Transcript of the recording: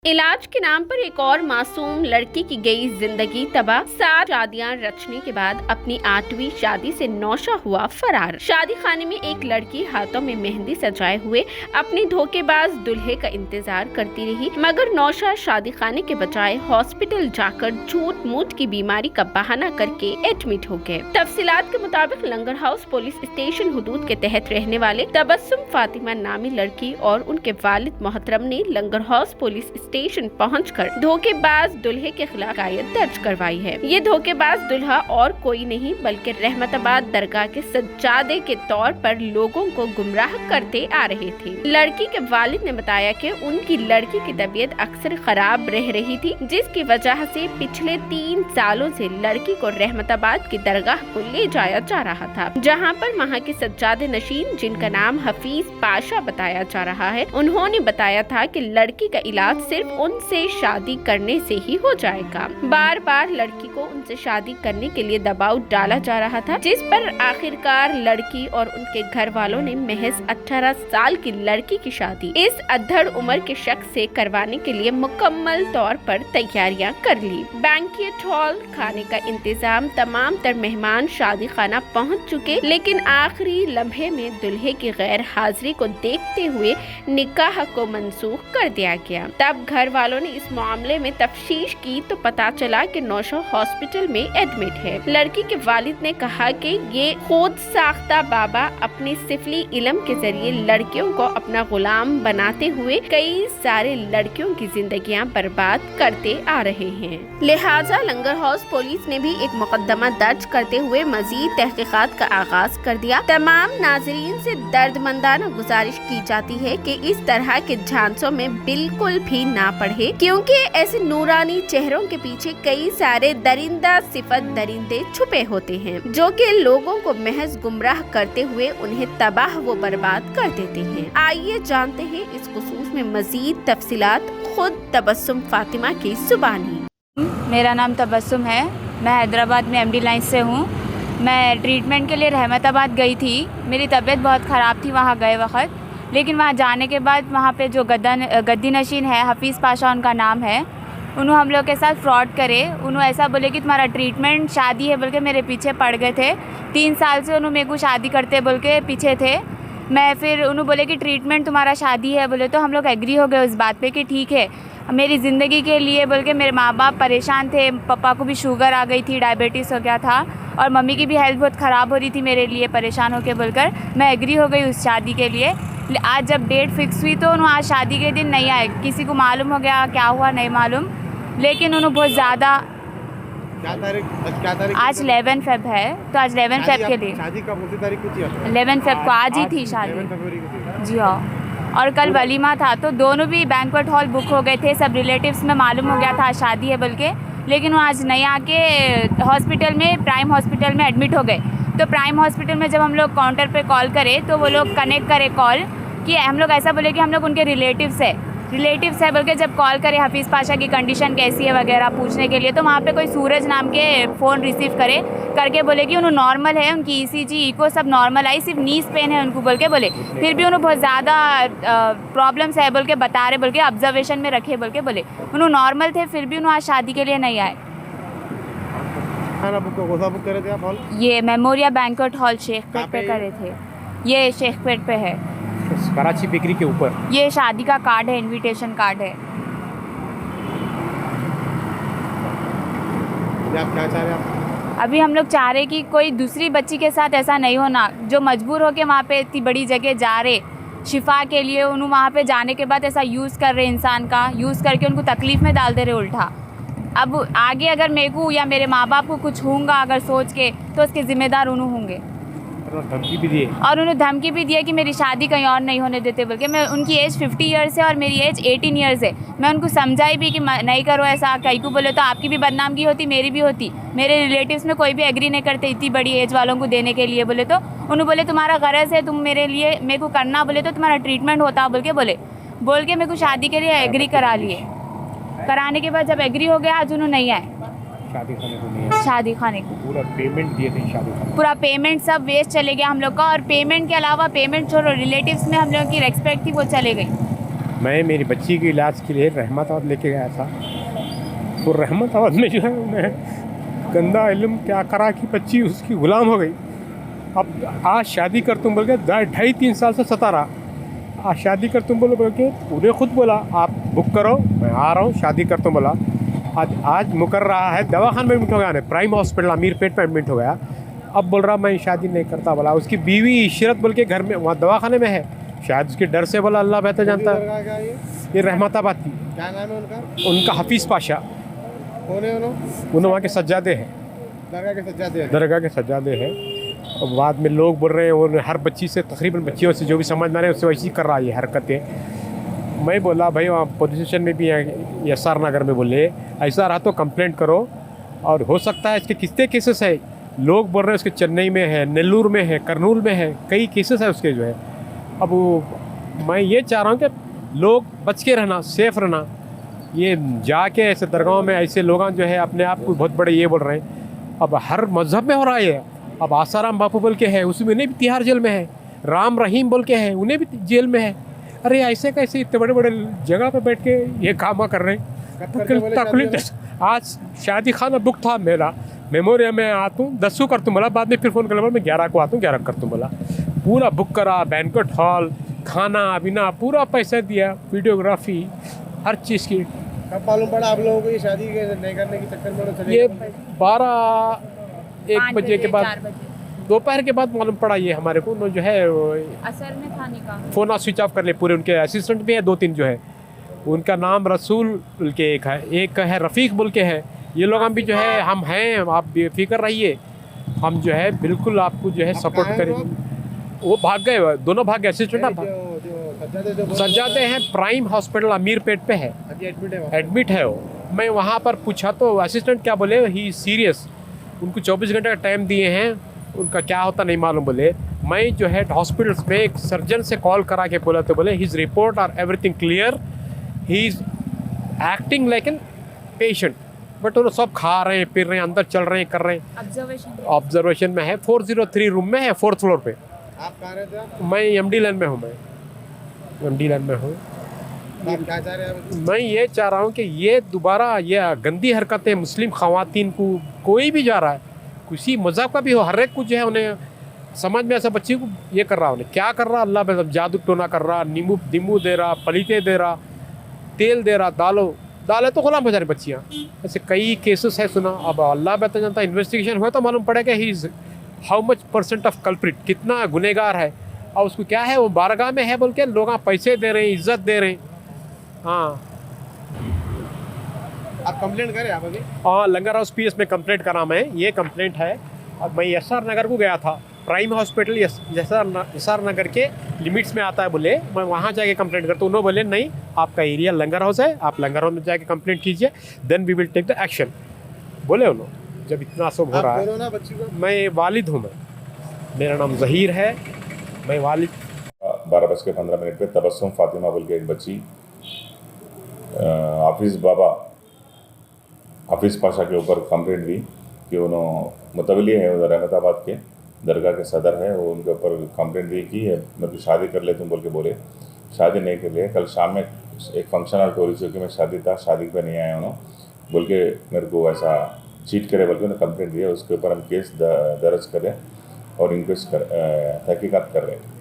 इलाज के नाम पर एक और मासूम लड़की की गई जिंदगी तबाह। 7 शादियां रचने के बाद अपनी 8वीं शादी से नौशा हुआ फरार। शादी खाने में एक लड़की हाथों में मेहंदी सजाए हुए अपनी धोखेबाज दुल्हे का इंतजार करती रही, मगर नौशा शादी खाने के बजाय हॉस्पिटल जाकर झूठ मूठ की बीमारी का बहाना करके एडमिट हो गए। तफसीलात के मुताबिक लंगर हाउस पुलिस स्टेशन हुदूद के तहत रहने वाले तबस्सुम फातिमा नामी लड़की और उनके वालिद मोहतरम ने लंगर हाउस पुलिस स्टेशन पहुंचकर धोखेबाज दुल्हे के खिलाफ शिकायत दर्ज करवाई है। ये धोखेबाज दुल्हा और कोई नहीं बल्कि रहमताबाद दरगाह के सज्जादे के तौर पर लोगों को गुमराह करते आ रहे थे। लड़की के वालिद ने बताया कि उनकी लड़की की तबीयत अक्सर खराब रह रही थी, जिसकी वजह से पिछले 3 सालों से लड़की को रहमताबाद की दरगाह को ले जाया जा रहा था, जहाँ पर वहाँ के सज्जादे नशीन, जिनका नाम हफीज पाशा बताया जा रहा है, उन्होंने बताया था कि लड़की का इलाज सिर्फ उनसे शादी करने से ही हो जाएगा। बार बार लड़की को उनसे शादी करने के लिए दबाव डाला जा रहा था, जिस पर आखिरकार लड़की और उनके घर वालों ने महज 18 साल की लड़की की शादी इस अधड़ उम्र के शख्स से करवाने के लिए मुकम्मल तौर पर तैयारियां कर ली। बैंक्वेट हॉल, खाने का इंतजाम, तमाम तर मेहमान शादी खाना पहुँच चुके, लेकिन आखिरी लम्हे में दुल्हे की गैर हाजिरी को देखते हुए निकाह को मंसूख कर दिया गया। तब घर वालों ने इस मामले में तफ्तीश की तो पता चला कि नौशा हॉस्पिटल में एडमिट है। लड़की के वालिद ने कहा कि ये खुद साख्ता बाबा अपने सिफली इल्म के जरिए लड़कियों को अपना गुलाम बनाते हुए कई सारे लड़कियों की जिंदगियां बर्बाद करते आ रहे हैं। लिहाजा लंगर हाउस पुलिस ने भी एक मुकदमा दर्ज करते हुए मजीद तहकीकात का आगाज कर दिया। तमाम नाजरीन से दर्दमंदाना गुजारिश की जाती है कि इस तरह के झांसों में बिल्कुल भी ना पढ़े, क्योंकि ऐसे नूरानी चेहरों के पीछे कई सारे दरिंदा सिफत दरिंदे छुपे होते हैं, जो कि लोगों को महज गुमराह करते हुए उन्हें तबाह व बर्बाद कर देते हैं। आइए जानते हैं इस खुसूस में मजीद तफसीलात खुद तबस्सुम फातिमा की जुबानी। मेरा नाम तबस्सुम है। मैं हैदराबाद में MD लाइन से हूँ। मैं ट्रीटमेंट के लिए रहमताबाद गई थी। मेरी तबीयत बहुत ख़राब थी वहाँ गए वक्त, लेकिन वहाँ जाने के बाद वहाँ पे जो गद्दी नशीन है, हफीज़ पाशा उनका नाम है, उन्होंने हम लोग के साथ फ्रॉड करे। उन्होंने ऐसा बोले कि तुम्हारा ट्रीटमेंट शादी है बोल के मेरे पीछे पड़ गए थे। 3 साल से उन्होंने मेरे को शादी करते बोल के पीछे थे। मैं फिर उन्होंने बोले कि ट्रीटमेंट तुम्हारा शादी है बोले, तो हम लोग एग्री हो गए उस बात पे कि ठीक है। मेरी ज़िंदगी के लिए बोल के मेरे माँ बाप परेशान थे। पापा को भी शुगर आ गई थी, डायबिटीज़ हो गया था, और मम्मी की भी हेल्थ बहुत ख़राब हो रही थी मेरे लिए परेशान होकर बोलकर मैं एग्री हो गई उस शादी के लिए। आज जब डेट फिक्स हुई तो उन्होंने आज शादी के दिन नहीं आए। किसी को मालूम हो गया क्या हुआ नहीं मालूम, लेकिन उन्होंने बहुत ज़्यादा आज 11 फेब है, तो आज 11 फेब के लिए शादी कब होती तारीख को थी? 11 फेब को आज ही थी शादी जी हाँ। और कल वलीमा था, तो दोनों भी बैंक्वेट हॉल बुक हो गए थे। सब रिलेटिव्स में मालूम हो गया था आज शादी है बोल के, लेकिन वो आज नहीं आके हॉस्पिटल में, प्राइम हॉस्पिटल में एडमिट हो गए। तो प्राइम हॉस्पिटल में जब हम लोग काउंटर पे कॉल करे तो वो लोग कनेक्ट करे कॉल कि हम लोग ऐसा बोले कि हम लोग उनके रिलेटिव्स है बोल के जब कॉल करे हफीज़ पाशा की कंडीशन कैसी है वगैरह पूछने के लिए, तो वहाँ पे कोई सूरज नाम के फ़ोन रिसीव करके बोले कि उन्होंने नॉर्मल है, उनकी ECG इको सब नॉर्मल आई, सिर्फ नीज पेन है उनको बोल के बोले। फिर भी उन्होंने बहुत ज़्यादा प्रॉब्लम्स है बोल के बता रहे बोल के ऑब्जर्वेशन में रखे बोल के बोले। उन्होंने नॉर्मल थे, फिर भी उन्होंने आज शादी के लिए नहीं आए। बुक करे थे आप हॉल? ये मेमोरिया बैंक्वेट हॉल शेखपेट पे करे थे। ये शेखपेट पे है, कराची बेकरी के ऊपर। ये शादी का कार्ड है, इनविटेशन कार्ड है। आप क्या चाह रहे हैं? अभी हम लोग चाह रहे कि कोई दूसरी बच्ची के साथ ऐसा नहीं होना, जो मजबूर होके वहाँ पे इतनी बड़ी जगह जा रहे शिफा के लिए, उन्होंने वहाँ पे जाने के बाद ऐसा यूज़ कर रहे इंसान का, यूज़ करके उनको तकलीफ़ में डाल दे रहे उल्टा। अब आगे अगर मेरे को या मेरे माँ बाप को कुछ होगा अगर सोच के, तो उसके ज़िम्मेदार उन्होंने होंगे। धमकी भी दिए और उन्होंने धमकी भी दिया कि मेरी शादी कहीं और नहीं होने देते बोल के। मैं उनकी एज 50 ईयर्स है और मेरी एज 18 ईयर्स है। मैं उनको समझाई भी कि नहीं करो ऐसा, कहीं को बोले तो आपकी भी बदनामी होती, मेरी भी होती। मेरे रिलेटिव्स में कोई भी एग्री नहीं करते इतनी बड़ी एज वालों को देने के लिए बोले, तो उन्होंने बोले तुम्हारा गरज है, तुम मेरे लिए मेरे को करना बोले तो तुम्हारा ट्रीटमेंट होता बोल के मेरे को शादी के लिए एग्री करा लिए। कराने के बाद जब एग्री हो गया आज उन्होंने नहीं आए शादी खाने को। पूरा पेमेंट दिए थे शादी खाने, पूरा पेमेंट सब वेस्ट चले गया हम लोग का। और पेमेंट के अलावा पेमेंट छोड़ो, रिलेटिव्स में हम लोग की रेस्पेक्ट थी वो चले गई। मैं मेरी बच्ची के इलाज के लिए रहमताबाद लेके गया था। तो रहमताबाद में जो है उन्हें गंदा इल्म क्या करा कि बच्ची उसकी गुलाम हो गई। अब आज शादी कर तुम बोल के 2.5-3 साल से सता रहा। आज शादी कर तुम बोल के उन्हें खुद बोला आप बुक करो, मैं आ रहा हूँ, शादी कर तुम बोला। आज मुकर रहा है, दवाखाने में एडमिट हो गया, प्राइम हॉस्पिटल अमीरपेट में एडमिट हो गया। अब बोल रहा मैं शादी नहीं करता बोला। उसकी बीवी इशरत बोल के घर में वहाँ दवाखाने में है, शायद उसके डर से बोला, अल्लाह बेहतर जानता है। ये रहमताबाद की। क्या नाम है उनका? उनका हफीज़ पाशा। कौन है उन्होंने वहाँ के सज्जादे हैं, दरगाह के सज्जादे हैं। दरगाह के सज्जादे हैं। और बाद में लोग बोल रहे हैं और हर बच्ची से तकरीबन बच्चियों से जो भी समझ में आ रहे हैं उससे वैसी कर रहा है ये हरकतें। मैं बोला भाई वहाँ पुलिस स्टेशन में भी है SR नगर में, बोले ऐसा रहा तो कंप्लेंट करो। और हो सकता है इसके कितने केसेस है, लोग बोल रहे हैं उसके चेन्नई में है, नेल्लूर में है, करनूल में है, कई केसेस है उसके जो है। अब मैं ये चाह रहा हूँ कि लोग बच के रहना, सेफ़ रहना। ये जाके ऐसे दरगाहों में ऐसे लोग जो है अपने आप को बहुत बड़े ये बोल रहे हैं। अब हर मज़हब में हो रहा है ये। अब आसाराम बापू बोल के है, उसमें उन्हें भी तिहाड़ जेल में है। राम रहीम बोल के है, उन्हें भी जेल में है। अरे ऐसे कैसे इतने बड़े बड़े जगह पे बैठ के ये काम कर रहे हैं। तकलीफ आज शादी खाना बुक था मेरा, मेमोरिया में आता हूँ 10 कर तुम बोला, बाद में फिर फ़ोन कर बोला मैं 11 को आता हूँ, 11 कर तुम बोला। पूरा बुक करा, बैंक्वेट हॉल, खाना पीना पूरा पैसा दिया, वीडियोग्राफी हर चीज़ की। कब मालूम पड़ा आप लोगों को ये शादी नहीं करने के चक्कर में चले ये गए? 12-1 बजे के बाद, दोपहर के बाद मालूम पड़ा ये हमारे को। जो है असर में था निकाह। फ़ोन स्विच ऑफ कर ले पूरे। उनके असिस्टेंट भी है 2-3 जो है, उनका नाम रसूल बोल के एक है रफ़ीक बोल के है। ये लोग हम भी जो है हम हैं, आप बेफिक्र रहिए, हम जो है बिल्कुल आपको जो है सपोर्ट करेंगे। वो भाग गए, दोनों भाग गए। असिस्टेंट सज्जादे हैं प्राइम हॉस्पिटल अमीरपेट पे है, एडमिट है वो। मैं वहाँ पर पूछा तो असिस्टेंट क्या बोले, ही सीरियस। उनको 24 घंटे का टाइम दिए हैं, उनका क्या होता नहीं मालूम बोले। मैं जो है हॉस्पिटल्स में एक सर्जन से कॉल करा के बोला तो बोले his report are everything clear, he is acting like an patient. But वो सब खा रहे हैं, पी रहे हैं, अंदर चल रहे हैं, कर रहे हैं। ऑब्जर्वेशन में है, 403 रूम में है, 4th फ्लोर पे। आप कहाँ रहते हैं? मैं MD लाइन में हूँ, मैं MD लाइन में हूँ। आप क्या चाह रहे हैं? मैं ये चाह रहा हूँ कि ये दोबारा ये गंदी हरकतें मुस्लिम ख़वातीन को कोई भी जा रहा है, किसी मज़हब का भी हो, हर एक को जो है उन्हें समझ में ऐसा बच्ची को ये कर रहा, उन्हें क्या कर रहा, अल्लाह में जादू टोना कर रहा, नींबू दे रहा, पलीते दे रहा, तेल दे रहा, दालें तो गुलाम हो जा रही बच्चियाँ। ऐसे कई केसेस है सुना। अब अल्लाह बेहतर जानता, इन्वेस्टिगेशन हुआ तो मालूम पड़ेगा he is how much % of culprit, कितना गुनहगार है। और उसको क्या है, वो बारगाह में है बोल के लोग पैसे दे रहे हैं, इज्जत दे रहे हैं। हाँ आप कंप्लेंट करें आप अभी? हाँ, लंगर हाउस PS में कंप्लेंट करा मैं, ये कंप्लेंट है। अब मैं SR नगर को गया था, प्राइम हॉस्पिटल SR नगर के लिमिट्स में आता है बोले, मैं वहाँ जाके कंप्लेंट करता हूँ। उन्होंने बोले नहीं, आपका एरिया लंगर हाउस है, आप लंगर हाउस में जाके कंप्लेंट कीजिए, then we will take the action बोले उन्होंने। जब इतना सब हो रहा आप है, बोलो ना बच्ची को। मैं वालिद हूँ, मेरा नाम ज़हीर है, मैं वालिद। 12:15 पे तबस्सुम फातिमा बोल के एक बच्ची हाफिज़ पाशा के ऊपर कंप्लेंट दी कि उन्होंने मुतवली है उधर रहमताबाद के दरगाह के सदर है, वो उनके ऊपर कंप्लेंट दी कि मेरे को शादी कर ले तुम बोल के बोले। शादी नहीं कर लिए, कल शाम में एक फंक्शन और टोरी चौकी में शादी था, शादी पे नहीं आए उन्होंने बोल के मेरे को ऐसा चीट करे बोल के उन्हें कंप्लेंट दिया। उसके ऊपर हम केस दर्ज करें और इंक्वेस्ट तहकीकात कर रहे हैं।